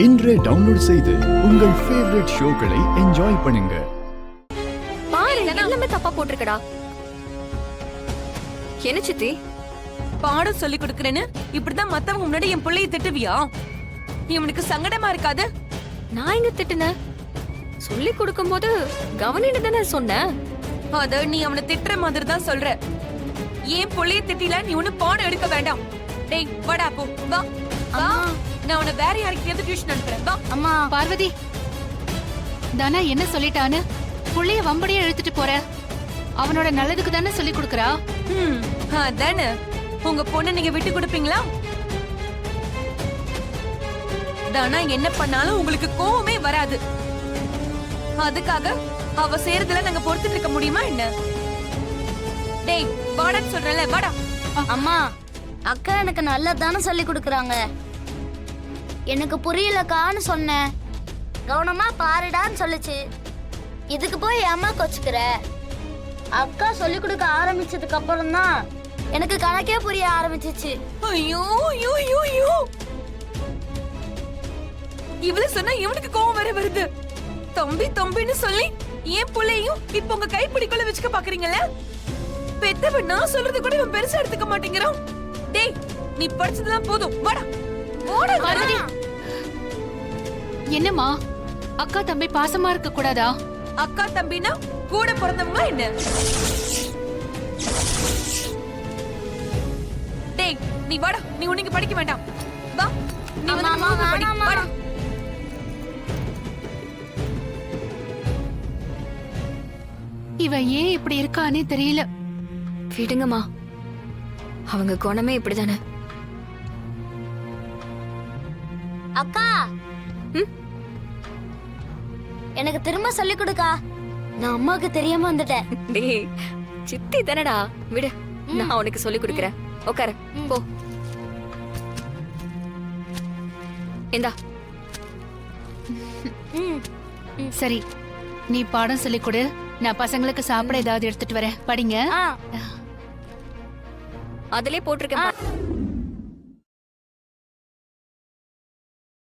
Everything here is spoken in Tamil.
இன்றே டவுன்லோட் செய்து உங்கள் ஃபேவரட் ஷோக்களை என்ஜாய் பண்ணுங்க. பாரு எல்லாமே தப்பா போட்டிருக்கடா. என்ன சித்தி பாடம் சொல்லி கொடுக்கறேன்னு இப்படிதான் மத்தவங்க முன்னாடி என் பிள்ளைய திட்டுவியா? இவனுக்கு சங்கடமா இருக்காது? நான் எங்க திட்டுன? சொல்லி கொடுக்கும்போது கவனின்னு தானே சொன்னேன். அத நீ அவனை திட்டுற மாதிரி தான் சொல்ற. ஏன் பிள்ளைய திட்டில நீ ஒண்ணு பாடம் எடுக்க வேண்டாம். டேய் வாடா போ வா வா. நான் உன்னை வேற யாருக்கிட்டயாவது டியூஷன் அனுப்புறேன் வா. அம்மா பார்வதி, தானா என்ன சொல்லிட்டான்னு புள்ளைய வம்படியா இழுத்துட்டு போற? அவனோட நல்லதுக்கு தானே சொல்லி கொடுக்கறா. அதானே. உங்க பொண்ணு நீங்க விட்டு கொடுப்பீங்களா? தானா என்ன பண்ணாலும் உங்களுக்கு கோவமே வராது. அதுக்காக அவ செய்யறதுல நாங்க பொறுத்துட்டு இருக்க முடியுமா என்ன? டேய் வாடான்னு சொல்றேன்ல வாடா. அம்மா அக்கா எனக்கு நல்லதானே சொல்லி கொடுக்குறாங்க. எனக்கு புரியலக்கான்னு சொன்னேன். கவனமா பாருடான்னு சொல்லுச்சு. இதுக்கு போய் அம்மா கொச்சுக்கிற? அக்கா சொல்லி கொடுக்க ஆரம்பிச்சதுக்கு அப்புறம் தான் எனக்கு கணக்கே புரிய ஆரம்பிச்சிச்சு. ஐயோ ஐயோ ஐயோ ஐயோ, இவளு சொன்னா இவனுக்கு கோவம் வர வருது. தம்பி தம்பின்னு சொல்லி ஏன் புள்ளையும் இப்ப உங்க கைப்பிடிக்குள்ள வச்சுக்க பாக்குறீங்கல்ல? பெத்தவ நான் சொல்றது கூட இவன் பெருசா எடுத்துக்க மாட்டேங்கிறான். டேய் நீ படிச்சதெல்லாம் போதும் வாடா வாடா. என்னம்மா, அக்கா தம்பி பாசமா இருக்க கூடாதா? அக்கா தம்பினா கூட பிறந்தவங்க என்ன? டேய் நீ வாடா, நீ உனக்கு படிக்க வேண்டாம் வா. நீ வந்து மாமா படி வாடா. இவ ஏன் இப்படி இருக்கானே தெரியல. விடுங்கம்மா, அவங்க குணமே இப்படிதானே. அக்கா எனக்கு திரும்ப சொல்லி கொடுக்கா. நான் அம்மாக்கு தெரியாம வந்துட்டேன். டேய் சித்தி தானடா, விடு நான் உனக்கு சொல்லி கொடுக்கறேன். உட்காரு போ. இந்தா. சரி, நீ பாடம் சொல்லி கொடு. நான் பசங்களுக்கு சாப்பிட ஏதாவது எடுத்துட்டு வரேன். படிங்க. அதிலே போட்டிருக்கேன்.